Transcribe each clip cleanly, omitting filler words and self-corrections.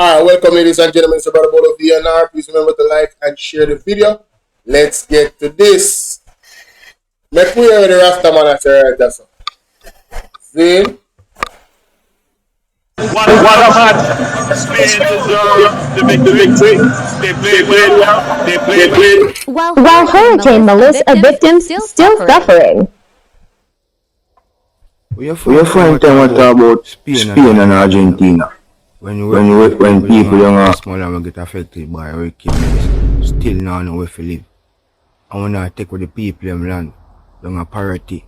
Alright, welcome ladies and gentlemen, it's about Bolo VNR. Please remember to like and share the video. Let's get to this. Make we hear the Rasta man at right that's all. See? What a match! Spain deserved the victory. They played well. They played well. While Hurricane Melissa victims still suffering. We are fine time to talk about Spain and Argentina. When people young small and get affected by hurricane, still now know where to live. I wanna take with the people them land, down a parity.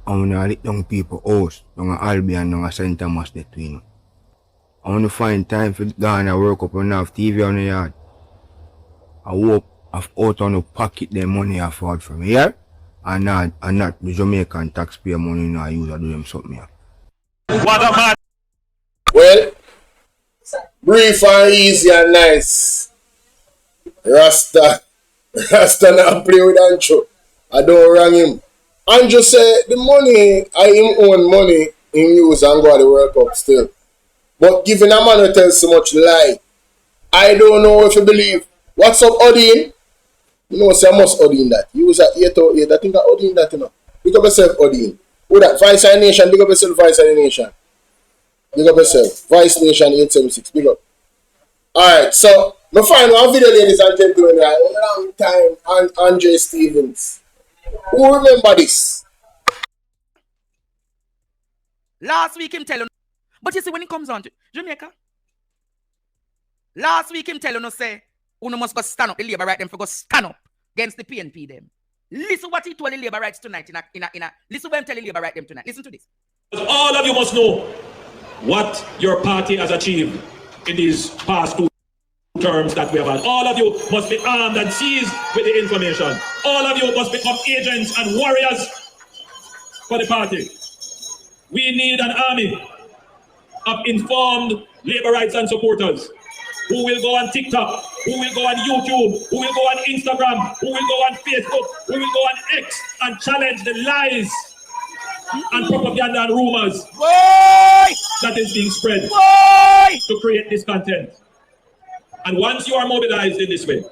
I wanna let young people house, down a Albion, down a St. Thomas between. I wanna find time for go and work up enough TV on the yard. I hope I've out on the pocket their money afford from here and not the Jamaican taxpayer money now use to do them something here. What a match! Well, brief and easy and nice. Rasta not play with Ancho. I don't wrong him. Ancho say the money, I him own money in use and go to the World Cup still. But giving a man who tells so much lie, I don't know if you believe. What's up, Odin? You know, say I must Odin that. He was at 808. I think I Odin that, you know. Big up yourself, Odin. Who that? Vice of the Nation. Big up yourself, Vice of the Nation. Big up yourself. Vice Nation 876. Big up. Alright, so my final video, ladies and gentlemen, right? Long time and Andre Stevens. Who remember this? Last week him tell you, but you see when it comes on to Jamaica, last week him tell you no say, you must go stand up, the Labour right them for go stand up against the PNP them. Listen what he told the Labour rights tonight listen what I'm telling Labour right them tonight. Listen to this. All of you must know what your party has achieved in these past 2 terms that we have had. All of you must be armed and seized with the information. All of you must become agents and warriors for the party. We need an army of informed labor rights and supporters who will go on TikTok, who will go on YouTube, who will go on Instagram, who will go on Facebook, who will go on X and challenge the lies and propaganda and rumors that is being spread to create this content. And once you are mobilized in this way,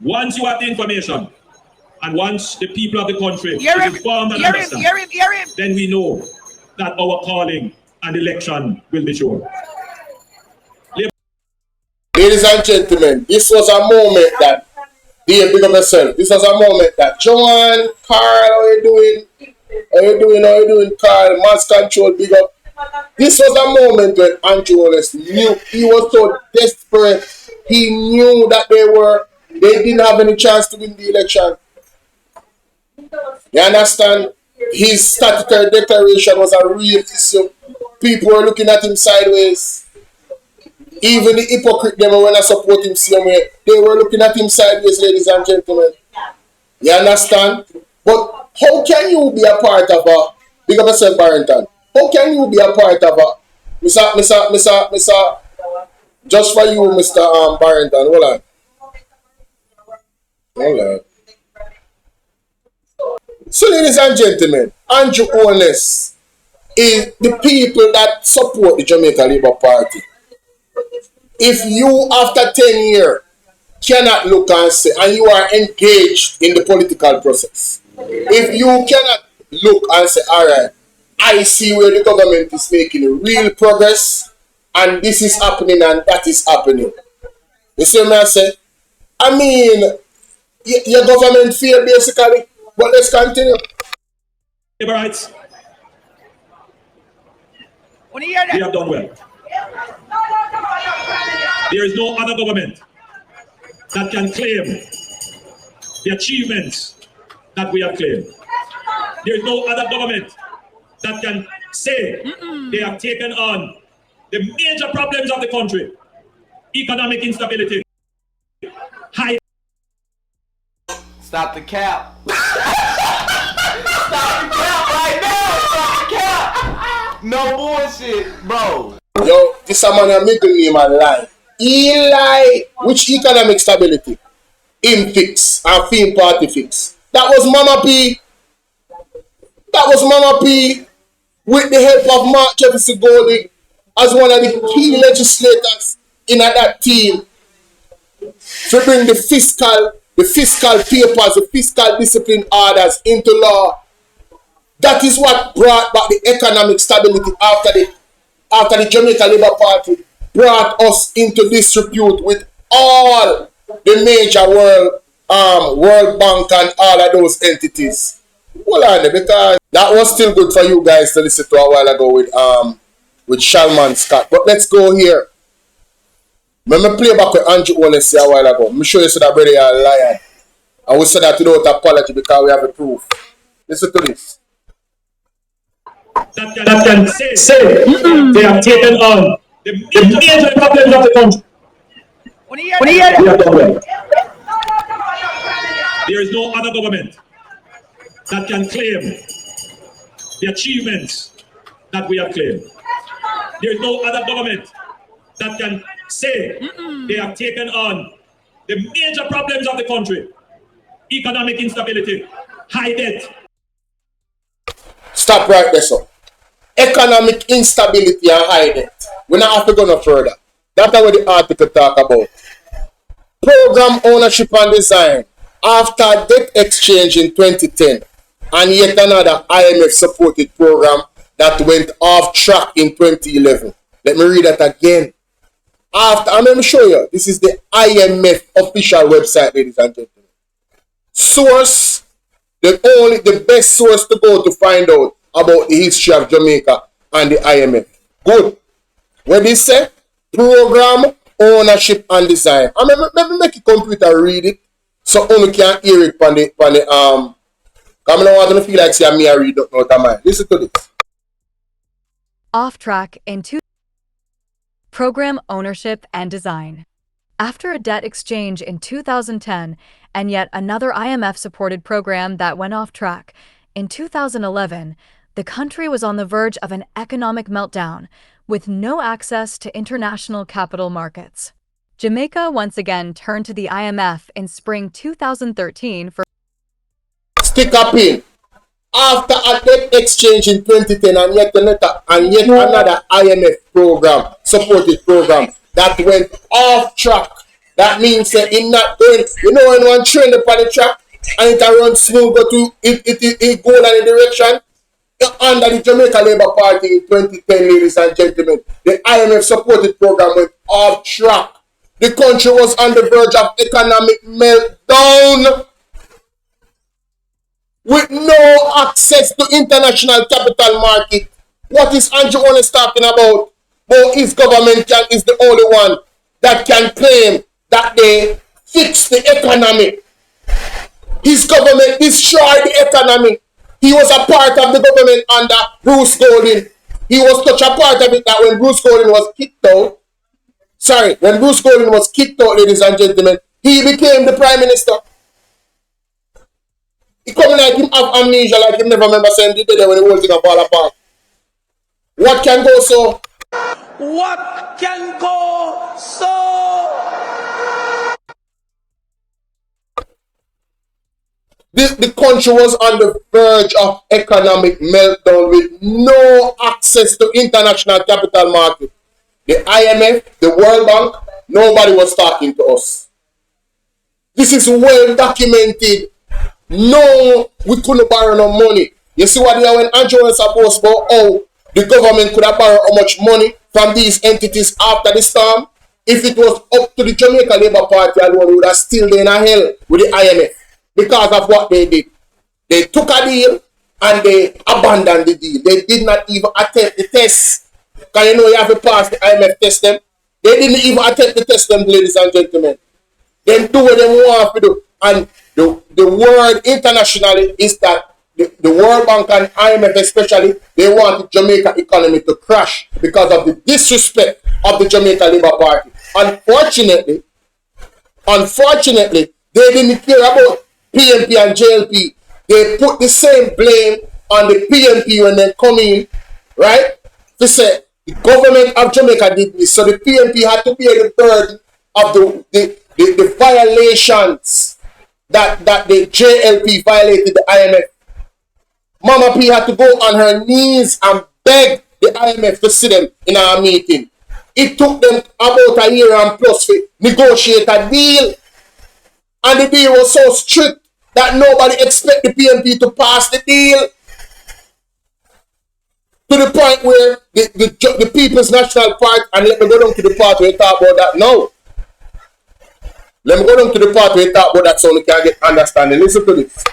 once you have the information, and once the people of the country is informed and understand, then we know that our calling and election will be sure. Ladies and gentlemen, this was a moment that, dear big up yourself, this was a moment that Joanne, Carl, how you doing? How you doing, Carl? Mass Control, big up. This was a moment when Andrew HOLNESS knew, he was so desperate. He knew that they didn't have any chance to win the election. You understand? His statutory declaration was a real issue. People were looking at him sideways. Even the hypocrite them when I support him same way, they were looking at him sideways, ladies and gentlemen. You understand? But how can you be a part of a big up yourself, Barrington? How can you be a part of a Mr. Just for you, Mr. Barrington? Hold on. So, ladies and gentlemen, Andrew HOLNESS is the people that support the Jamaica Labour Party. If you, after 10 years, cannot look and say, and you are engaged in the political process, if you cannot look and say, all right, I see where the government is making real progress, and this is happening and that is happening. You see what I say? I mean, your government failed basically, but let's continue. Labor rights. We have done well. There is no other government that can claim the achievements that we have claimed. There is no other government that can say they have taken on the major problems of the country: economic instability, high. Stop the cap. Stop the cap right now. Stop the cap. No bullshit, bro. Yo, this a man a middle name and lie. He lie. Which economic stability? Him fix and film party fix. That was Mama P. That was Mama P with the help of Mark Jefferson Golding as one of the key legislators in that team to bring the fiscal papers, the fiscal discipline orders into law. That is what brought back the economic stability after the Jamaica Labour Party brought us into disrepute with all the major World Bank and all of those entities. Hold on, because that was still good for you guys to listen to a while ago with Shalman Scott. But let's go here. When I play back with Andrew HOLNESS a while ago, I'm sure you said that brother you're a liar. I will say that without apology because we have a proof. Listen to this. That can say they have taken on the major problems of the country. There is no other government that can claim the achievements that we have claimed. There is no other government that can say they have taken on the major problems of the country: economic instability, high debt. Stop right there, sir. Economic instability and high debt. We don't have to go no further. That's what the article talk about. Program ownership and design after debt exchange in 2010 and yet another IMF supported program that went off track in 2011. Let me read that again. I'm going to show you. This is the IMF official website, ladies and gentlemen. Source, the best source to go to find out about the history of Jamaica and the IMF. Good. What they say? Program ownership and design. Let me make a computer read it so only can hear it from the because I don't want to feel like say me I read out of mind. Listen to this. Off track in program ownership and design. After a debt exchange in 2010 and yet another IMF-supported program that went off track, in 2011, the country was on the verge of an economic meltdown with no access to international capital markets. Jamaica once again turned to the IMF in spring 2013 for stick up in. After a debt exchange in 2010 and yet another IMF program, supported program, that went off track. That means that in not going, when one train upon the track and it runs smooth, but it go in a direction, under the Jamaica Labour Party in 2010, ladies and gentlemen, the IMF supported program went off track. The country was on the verge of economic meltdown with no access to international capital market. What is Andrew HOLNESS talking about? Well, his government is the only one that can claim that they fix the economy. His government destroyed the economy. He was a part of the government under Bruce Golding. He was such a part of it that when Bruce Golding was kicked out, ladies and gentlemen, he became the prime minister. He coming like him have amnesia, like him never remember saying the day when the whole thing fall apart. What can go so? What can go so? The country was on the verge of economic meltdown with no access to international capital market. The IMF, the World Bank, nobody was talking to us. This is well documented. No, we couldn't borrow no money. You see what when Andrew was supposed to go, oh, the government could have borrowed how much money from these entities after the storm. If it was up to the Jamaica Labour Party alone, we would have still been in a hell with the IMF because of what they did. They took a deal and they abandoned the deal. They did not even attempt the test. Because you have to pass the IMF test them. They didn't even attempt the test them, ladies and gentlemen. Then do what they want to do. And the word internationally is that the World Bank and IMF especially, they want the Jamaica economy to crash because of the disrespect of the Jamaica Labour Party. Unfortunately, they didn't care about PNP and JLP. They put the same blame on the PNP when they come in, right? They said the government of Jamaica did this, so the PNP had to bear the burden of the violations that the JLP violated the IMF. Mama P had to go on her knees and beg the IMF to sit them in our meeting. It took them about a year and plus to negotiate a deal. And the deal was so strict that nobody expected the PNP to pass the deal. To the point where the People's National Party, and let me go down to the part where we talk about that now. Let me go down to the part where we talk about that so we can get understanding. Listen to this.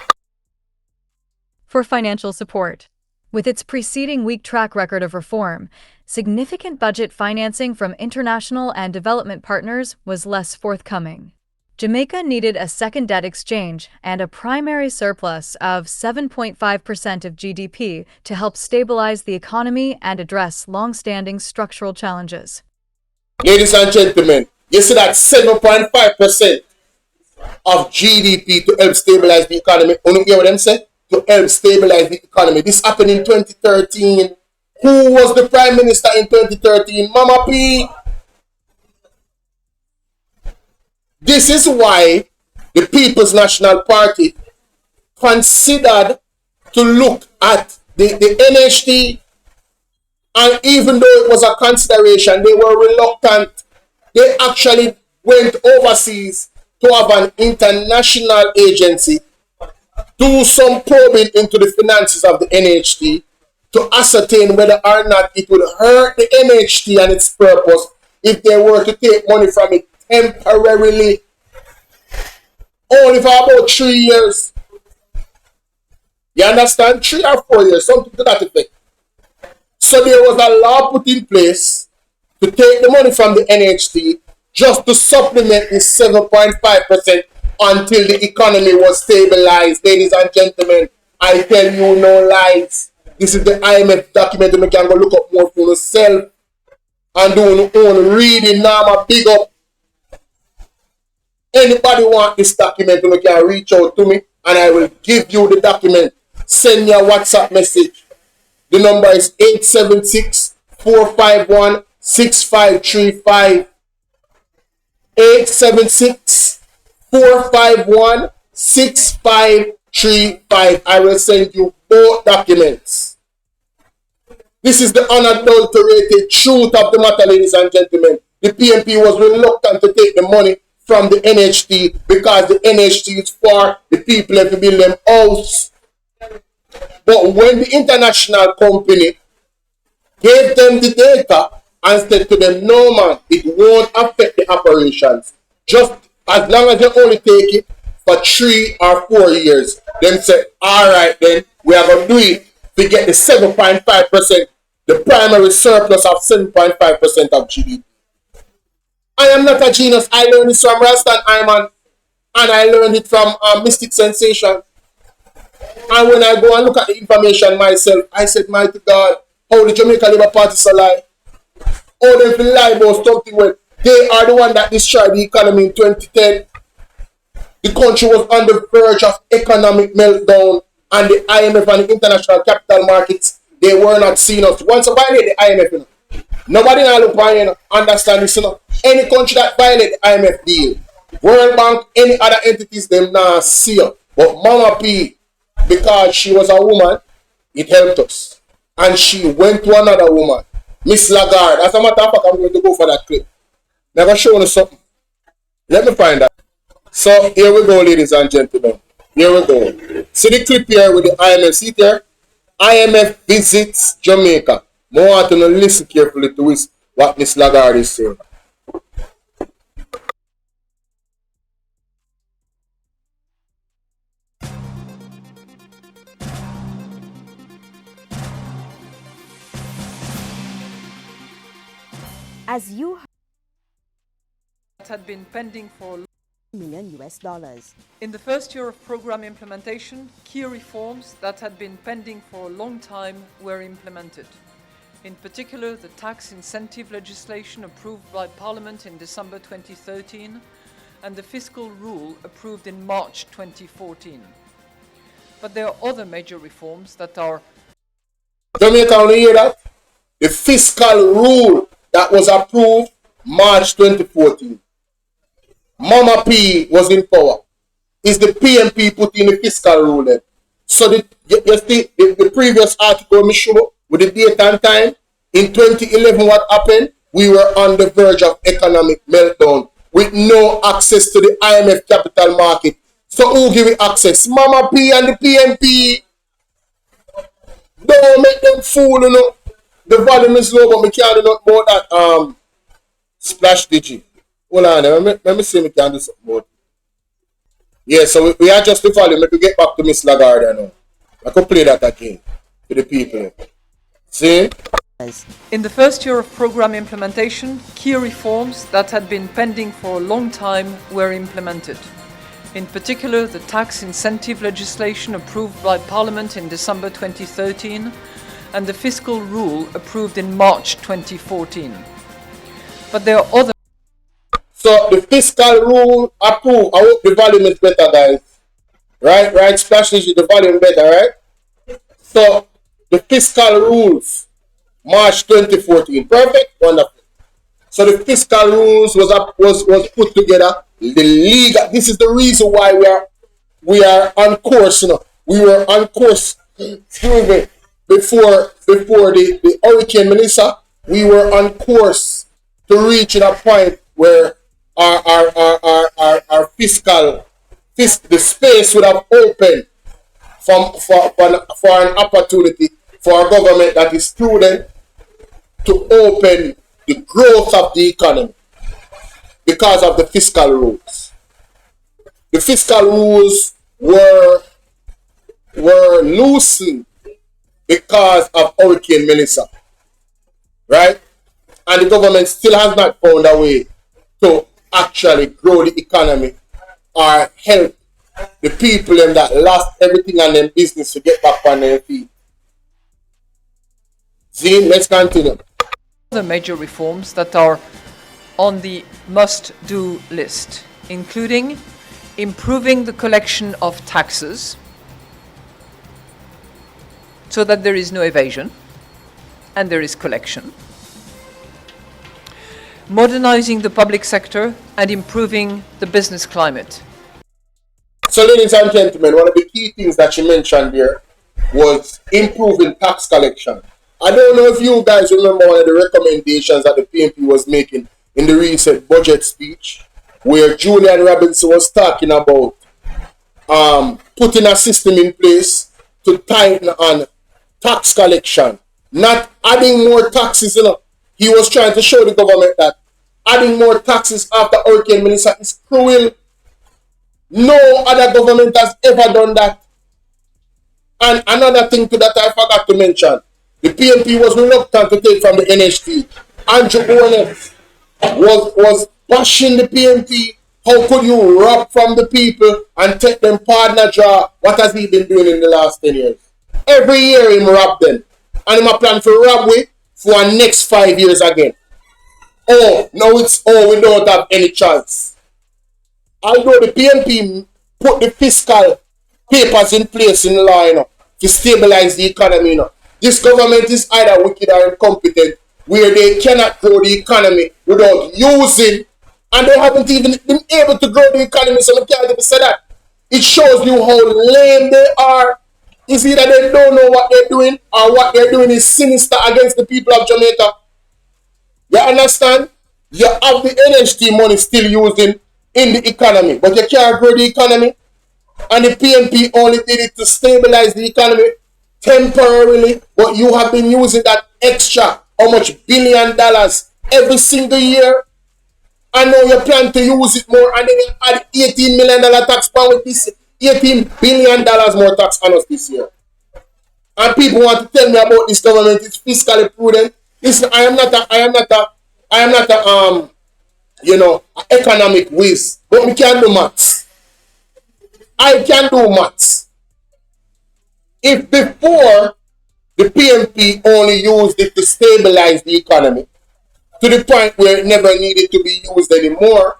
For financial support. With its preceding weak track record of reform, significant budget financing from international and development partners was less forthcoming. Jamaica needed a second debt exchange and a primary surplus of 7.5% of GDP to help stabilize the economy and address long-standing structural challenges. Ladies and gentlemen, you see that 7.5% of GDP to help stabilize the economy. You hear what I'm saying? To help stabilize the economy. This happened in 2013. Who was the Prime Minister in 2013? Mama P. This is why the People's National Party considered to look at the NHT, and even though it was a consideration, they were reluctant. They actually went overseas to have an international agency do some probing into the finances of the NHT to ascertain whether or not it would hurt the NHT and its purpose if they were to take money from it temporarily, only for about 3 years. You understand? 3 or 4 years, something to that effect. So there was a law put in place to take the money from the NHT just to supplement this 7.5% until the economy was stabilized. Ladies and gentlemen, I tell you no lies. This is the IMF document, and you can go look up more for yourself and do your own reading. Now I'm a big up. Anybody want this document, you can reach out to me and I will give you the document. Send me a WhatsApp message. The number is 876-451-6535. 876-451-6535. I will send you both documents. This is the unadulterated truth of the matter, ladies and gentlemen. The PNP was reluctant to take the money from the NHT because the NHT is for the people to build them house. But when the international company gave them the data and said to them, no man, it won't affect the operations. Just as long as you only take it for 3 or 4 years. Them say, all right then, we are going to do it to get the 7.5%, the primary surplus of 7.5% of GDP. I am not a genius. I learned this from Rastan Ayman, and I learned it from Mystic Sensation. And when I go and look at the information myself, I said, mighty God, how the Jamaica Labour Party so lie? How they feel lie about something when they are the one that destroyed the economy in 2010. The country was on the verge of economic meltdown, and the IMF and the international capital markets, they were not seeing us. Once I violate the IMF, you know, nobody now look by, you know, understand this, you know. Any country that violate the IMF deal, World Bank, any other entities, them now see you. But Mama P, because she was a woman, it helped us. And she went to another woman, Miss Lagarde. As a matter of fact, I'm going to go for that clip. Never show you something. Let me find that. So here we go, ladies and gentlemen. Here we go. See the clip here with the IMF. See there? IMF visits Jamaica. I want to listen carefully to what Miss Lagarde is saying. As you had been pending for million US dollars. In the first year of program implementation, key reforms that had been pending for a long time were implemented. In particular, the tax incentive legislation approved by Parliament in December 2013 and the fiscal rule approved in March 2014. But there are other major reforms that are... Jamaica, only hear that? The fiscal rule that was approved March 2014. Mama P was in power. Is the PNP put in the fiscal rule then? So the previous article me show with the date and time in 2011 what happened? we were on the verge of economic meltdown with no access to the IMF capital market. So who give it access? Mama P and the PNP. Don't make them fool, you know. The volume is low, but we can't do nothing about that splash digi. Hold on, let me see if we can do something about it. Yeah, so we adjust the volume. Let me get back to Miss Lagarde now. I could play that again to the people. See? In the first year of program implementation, key reforms that had been pending for a long time were implemented. In particular, the tax incentive legislation approved by Parliament in December 2013 and the fiscal rule approved in March 2014. But there are other... So the fiscal rule approved. I hope the volume is better, guys. Right? Splash the volume better, right? So the fiscal rules, March 2014. Perfect? Wonderful. So the fiscal rules was put together. The legal. This is the reason why we are on course. You know, we were on course. Excuse me. Before the Hurricane Melissa, we were on course to reach a point where our fiscal the space would have opened for an opportunity for a government that is prudent to open the growth of the economy because of the fiscal rules. The fiscal rules were loosened because of Hurricane Melissa, right? And the government still has not found a way to actually grow the economy or help the people that lost everything on their business to get back on their feet. See, let's continue. Other major reforms that are on the must-do list, including improving the collection of taxes so that there is no evasion and there is collection, modernizing the public sector and improving the business climate. So, ladies and gentlemen, one of the key things that she mentioned there was improving tax collection. I don't know if you guys remember one of the recommendations that the PNP was making in the recent budget speech, where Julian Robinson was talking about putting a system in place to tighten on tax collection, not adding more taxes. You know, he was trying to show the government that adding more taxes after Hurricane Melissa is cruel. No other government has ever done that. And another thing to that I forgot to mention, the PNP was reluctant to take from the NHT. Andrew HOLNESS was bashing the PNP. How could you rob from the people and take them partner draw? What has he been doing in the last 10 years? Every year he rob them. And he plan to rob we for the next 5 years again. Oh, now we don't have any chance. Although the PNP put the fiscal papers in place in the law, you know, to stabilize the economy, you know. This government is either wicked or incompetent, where they cannot grow the economy without using, and they haven't even been able to grow the economy, so we can't even say that. It shows you how lame they are. It's either they don't know what they're doing, or what they're doing is sinister against the people of Jamaica. You understand? You have the NHT money still using in the economy, but you can't grow the economy. And the PNP only did it to stabilize the economy temporarily, but you have been using that extra, how much $1 billion every single year, and now you plan to use it more, and then you add $18 million tax power with this, $18 billion more tax on us this year. And people want to tell me about this government is fiscally prudent. Listen, I am not a economic whiz, but we can do maths. I can do maths. If before the PNP only used it to stabilize the economy to the point where it never needed to be used anymore,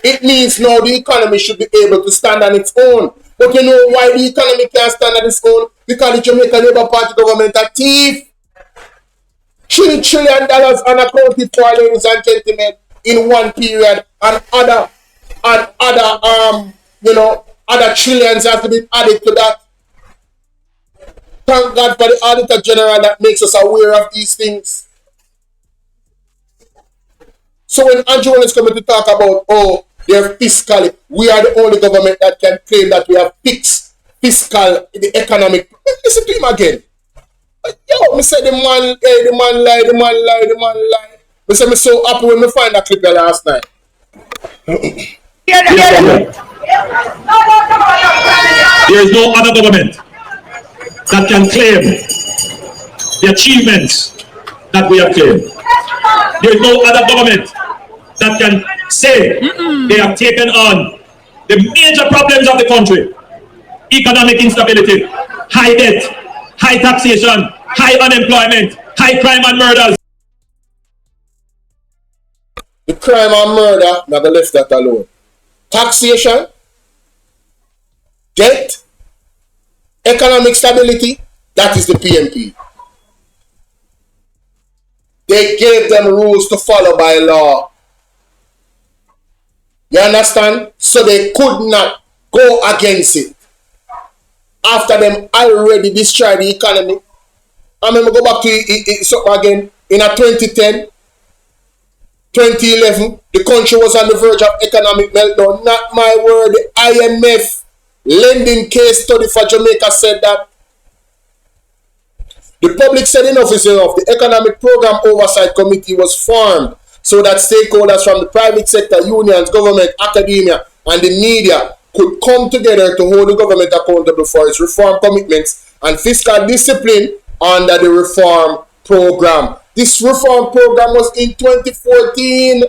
it means now the economy should be able to stand on its own. But you know why the economy can't stand on its own? Because the Jamaica Labour Party government are thief. $3 trillion unaccounted for, ladies and gentlemen, in one period, and other trillions have to be added to that. Thank God for the Auditor General that makes us aware of these things. So when Andrew is coming to talk about, oh, they're fiscally, we are the only government that can claim that we have fixed fiscal, the economic. Listen to him again. Yo, me say the man, hey, the man lie. Me say me so happy when me find that clip here last night. There is no other government that can claim the achievements that we have claimed. There is no other government that can say they have taken on the major problems of the country: economic instability, high debt, high taxation, high unemployment, high crime and murders. The crime and murder, never left that alone. Taxation, debt, economic stability, that is the PNP. They gave them rules to follow by law. You understand? So they could not go against it. After them already destroyed the economy. I remember go back to something again. In a 2010, 2011, the country was on the verge of economic meltdown. Not my word. The IMF lending case study for Jamaica said that. The public said enough is enough. The Economic Program Oversight Committee was formed so that stakeholders from the private sector, unions, government, academia, and the media could come together to hold the government accountable for its reform commitments and fiscal discipline under the reform program. This reform program was in 2014.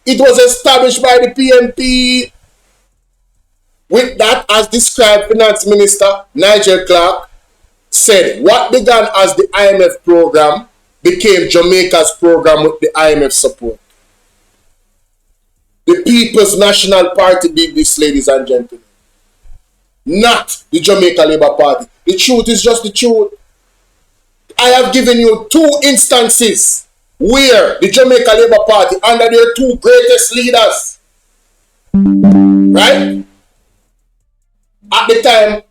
It was established by the PNP. With that, as described, Finance Minister Nigel Clark said what began as the IMF program became Jamaica's program with the IMF support. The People's National Party did this, ladies and gentlemen. Not the Jamaica Labour Party. The truth is just the truth. I have given you 2 instances where the Jamaica Labour Party, under their 2 greatest leaders, right? At the time,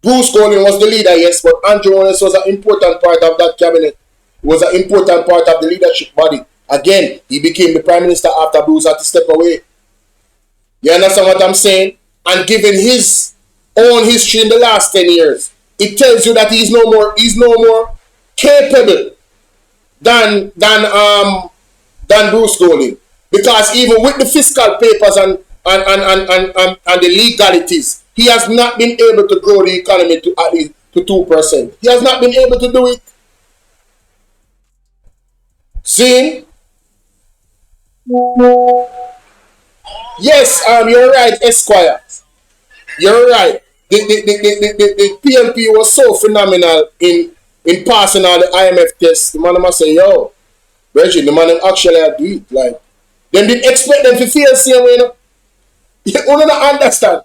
Bruce Golding was the leader, yes, but Andrew HOLNESS was an important part of that cabinet. He was an important part of the leadership body. Again, he became the prime minister after Bruce had to step away. You understand what I'm saying? And given his own history in the last 10 years, it tells you that he's no more capable than Bruce Golding. Because even with the fiscal papers and the legalities, he has not been able to grow the economy to at least to 2%. He has not been able to do it. See? Yes, you're right, Esquire. You're right. The PNP was so phenomenal in passing all the IMF tests. The man must say, yo, Reggie, the man actually do it. Like, them didn't expect them to feel the same way, you know? You don't understand.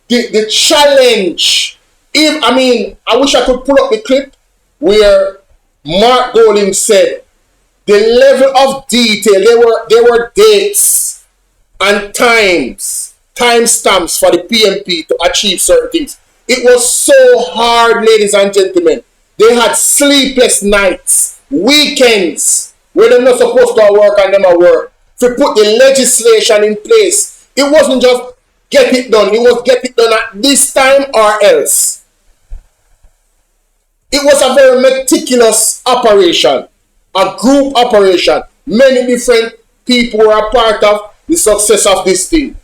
The challenge. I wish I could pull up the clip where Mark Golding said the level of detail, there were dates and timestamps for the PNP to achieve certain things. It was so hard, ladies and gentlemen. They had sleepless nights, weekends, where they're not supposed to work and them at work, to put the legislation in place. It wasn't just get it done. It was get it done at this time or else. It was a very meticulous operation, a group operation. Many different people were a part of the success of this thing.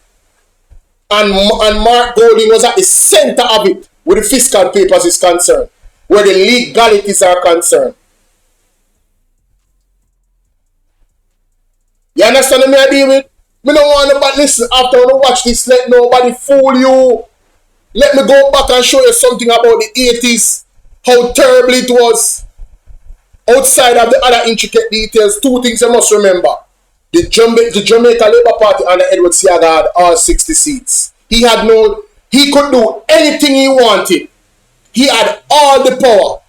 And Mark Golding was at the center of it, where the fiscal papers is concerned, where the legalities are concerned. You understand me I deal with? Me don't want nobody listen after I watch this. Let nobody fool you. Let me go back and show you something about the 80s. How terrible it was. Outside of the other intricate details, 2 things you must remember. The Jamaica Labour Party under Edward Seaga had all 60 seats. He could do anything he wanted. He had all the power.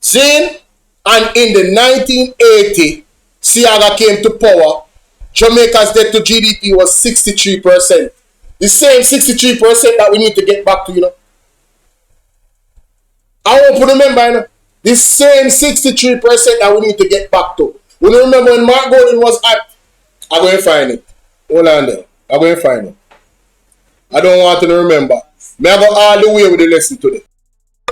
See? And in the 1980, Seaga came to power. Jamaica's debt to GDP was 63%. The same 63% that we need to get back to, you know. I want to remember, you know, the same 63% that we need to get back to. You remember when Mark Golden was at, I'm going to find it. Hold on there. I'm going to find it. I don't want to remember. Me I go all the way with the lesson today.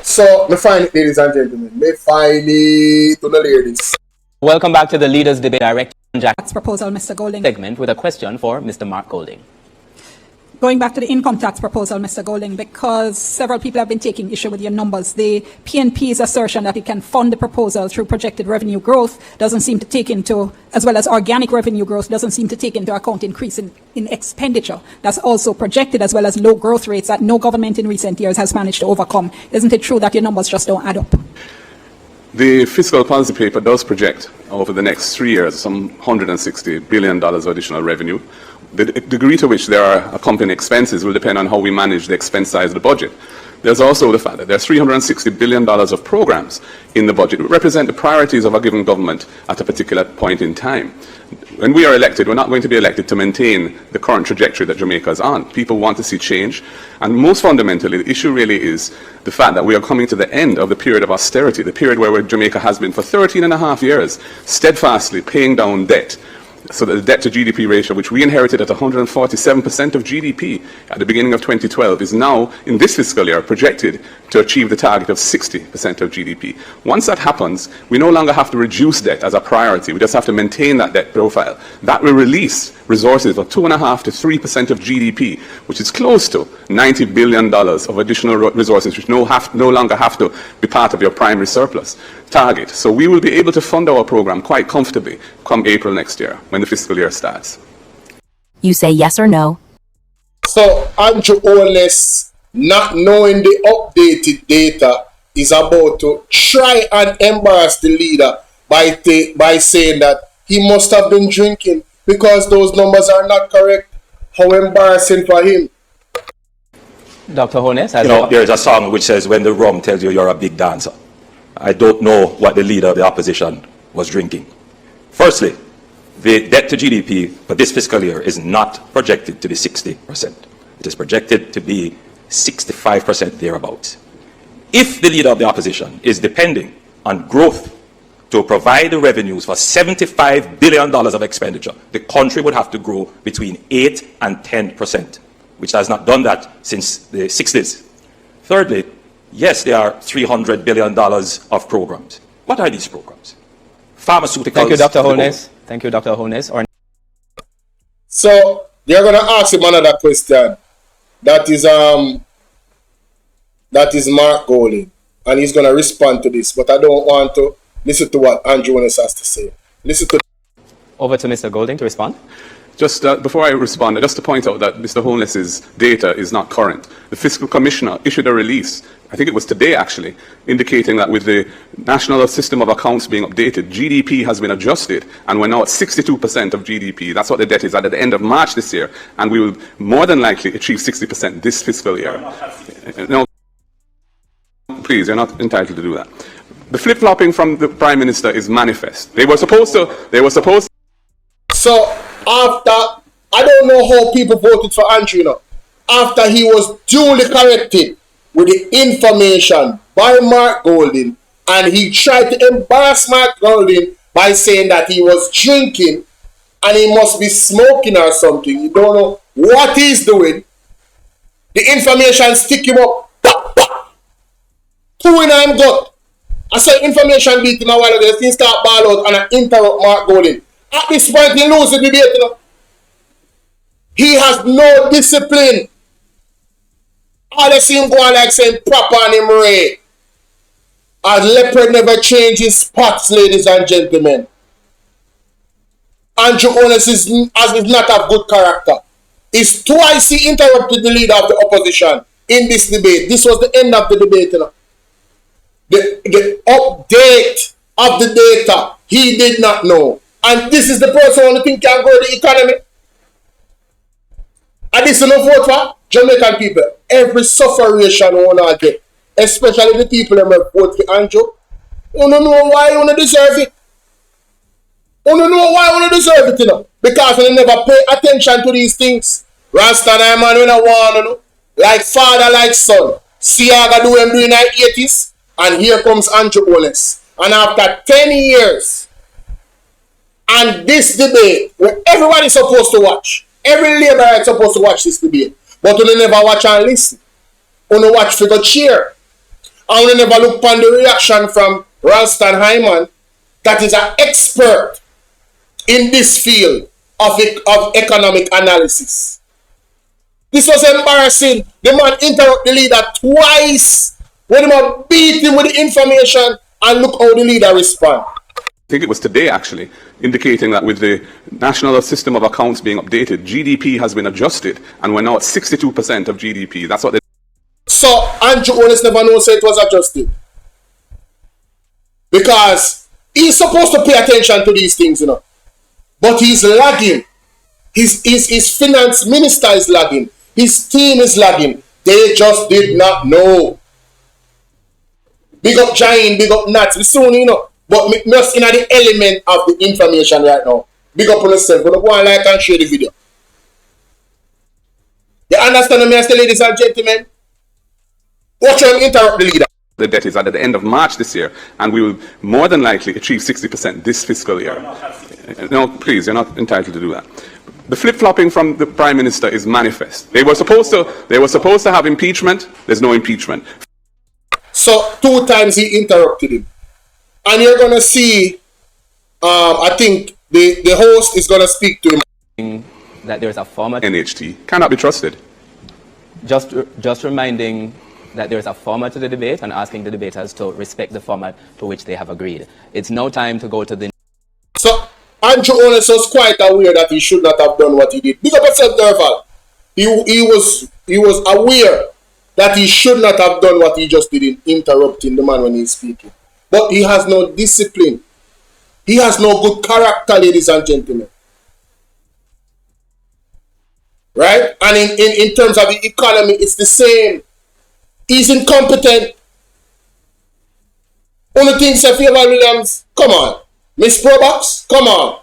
So, me find it, ladies and gentlemen. Me find it to the ladies. Welcome back to the Leaders Debate Direct Tax proposal, Mr. Golding. segment with a question for Mr. Mark Golding. Going back to the income tax proposal, Mr. Golding, because several people have been taking issue with your numbers. The PNP's assertion that it can fund the proposal through projected revenue growth doesn't seem to take into, as well as organic revenue growth, doesn't seem to take into account increase in expenditure. That's also projected, as well as low growth rates that no government in recent years has managed to overcome. Isn't it true that your numbers just don't add up? The fiscal policy paper does project over the next 3 years some $160 billion of additional revenue. The degree to which there are accompanying expenses will depend on how we manage the expense side of the budget. There's also the fact that there's $360 billion of programs in the budget that represent the priorities of a given government at a particular point in time. When we are elected, we're not going to be elected to maintain the current trajectory that Jamaica is on. People want to see change. And most fundamentally, the issue really is the fact that we are coming to the end of the period of austerity, the period where Jamaica has been for 13 and a half years, steadfastly paying down debt. So that the debt to GDP ratio, which we inherited at 147% of GDP at the beginning of 2012, is now, in this fiscal year, projected to achieve the target of 60% of GDP. Once that happens, we no longer have to reduce debt as a priority. We just have to maintain that debt profile. That will release resources of 2.5% to 3% of GDP, which is close to $90 billion of additional resources, which no longer have to be part of your primary surplus target. So we will be able to fund our program quite comfortably come April next year, when the fiscal year starts. You say yes or no. So Andrew HOLNESS, not knowing the updated data, is about to try and embarrass the leader by saying that he must have been drinking because those numbers are not correct. How embarrassing for him. Dr. HOLNESS, there's a song which says, when the rum tells you you're a big dancer. I don't know what the leader of the opposition was drinking. Firstly, the debt to GDP for this fiscal year is not projected to be 60%. It is projected to be 65% thereabouts. If the leader of the opposition is depending on growth to provide the revenues for $75 billion of expenditure, the country would have to grow between 8 and 10%, which has not done that since the 60s. Thirdly, yes, there are $300 billion of programs. What are these programs? Pharmaceuticals. Thank you, Dr. HOLNESS. Thank you, Dr. HOLNESS. So they're gonna ask him another question. That is Mark Golding, and he's gonna respond to this. But I don't want to listen to what Andrew HOLNESS has to say. Listen to. Over to Mr. Golding to respond. Just before I respond, just to point out that Mr. HOLNESS's data is not current. The Fiscal Commissioner issued a release, I think it was today actually, indicating that with the National System of Accounts being updated, GDP has been adjusted, and we're now at 62% of GDP. That's what the debt is at the end of March this year, and we will more than likely achieve 60% this fiscal year. No, please, you're not entitled to do that. The flip-flopping from the Prime Minister is manifest. They were supposed to. So, after, I don't know how people voted for Andrew, after he was duly corrected with the information by Mark Golding, and he tried to embarrass Mark Golding by saying that he was drinking and he must be smoking or something. You don't know what he's doing. The information stick him up. Two in him gut. I saw information beat him a while ago. He start ball out and I interrupt Mark Golding. At this point, he loses the debate. He has no discipline. All they see him going like saying proper on him Ray. As leopard never changes spots, ladies and gentlemen. Andrew HOLNESS is not of good character. It's twice he interrupted the leader of the opposition in this debate. This was the end of the debate. The update of the data, he did not know. And this is the person who think can grow the economy. And this is no vote for Jamaican people. Every sufferation we want to get, especially the people who vote for Andrew, you don't know why you deserve it. You don't know why you deserve it, because we never pay attention to these things. Rasta and man, we don't want, like father, like son. See how I do him doing the 80s, and here comes Andrew HOLNESS. And after 10 years, And this debate, where everybody's supposed to watch, every Labour is supposed to watch this debate, but you never watch and listen. You watch for the cheer. And you never look upon the reaction from Ralston Hyman, that is an expert in this field of economic analysis. This was embarrassing. The man interrupted the leader twice when the man beat him with the information, and look how the leader responded. I think it was today actually, indicating that with the National System of Accounts being updated, GDP has been adjusted and we're now at 62% of GDP. That's what they... So Andrew Holness never knows it was adjusted. Because he's supposed to pay attention to these things, you know. But he's lagging. His finance minister is lagging. His team is lagging. They just did not know. Big up Giant, big up Nats. We soon, you know. But just in the element of the information right now. Big up on yourself. But go and like and share the video. You understand me, ladies and gentlemen? Watch him interrupt the leader. The debt is at the end of March this year, and we will more than likely achieve 60% this fiscal year. No, please, you're not entitled to do that. The flip-flopping from the Prime Minister is manifest. They were supposed to have impeachment. There's no impeachment. So 2 times he interrupted him. And you're going to see, I think the host is going to speak to him. That there's a format. NHT cannot be trusted. Just reminding that there's a format to the debate and asking the debaters to respect the format to which they have agreed. It's no time to go to the... So Andrew Holness was quite aware that he should not have done what he did. Big up yourself, Derval. He was aware that he should not have done what he just did in interrupting the man when he's speaking. But he has no discipline. He has no good character, ladies and gentlemen. Right? And in terms of the economy, it's the same. He's incompetent. Only thing Sophia Williams, come on. Miss Probox, come on.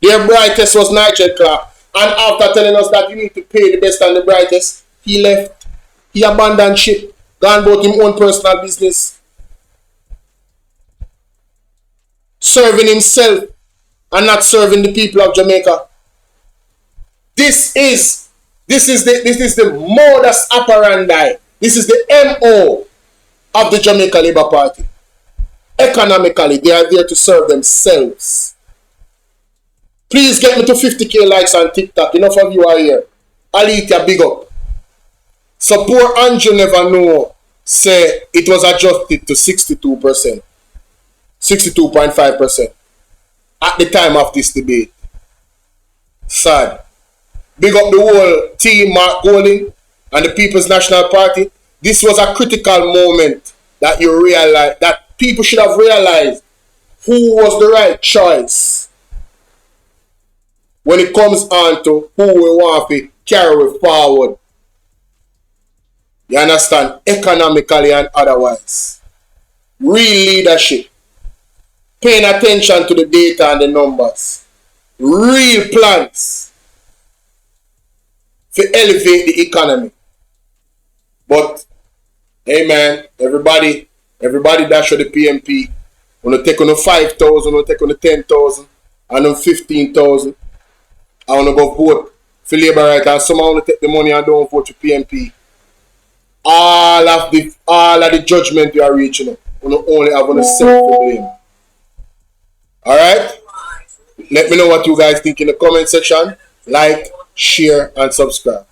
Their brightest was Nigel Clark. And after telling us that you need to pay the best and the brightest, he left. He abandoned ship. Gone about his own personal business. Serving himself and not serving the people of Jamaica. This is the modus operandi. This is the MO of the Jamaica Labour Party. Economically, they are there to serve themselves. Please get me to 50k likes on TikTok. Enough of you are here. Alita, big up. So poor Andrew never know. Say it was adjusted to 62%. 62.5% at the time of this debate. Sad. Big up the whole team, Mark Golding and the People's National Party. This was a critical moment that you realize, that people should have realized who was the right choice when it comes on to who we want to carry forward. You understand? Economically and otherwise. Real leadership. Paying attention to the data and the numbers. Real plans to elevate the economy. But, hey man, everybody dash the PMP. When you take on the 5,000, when you take on the 10,000, and on 15,000, I want to go vote for Labour right, and someone want to take the money and don't vote for PMP. All of the judgment you are reaching, you only have on the self to blame. Alright? Let me know what you guys think in the comment section. Like, share, and subscribe.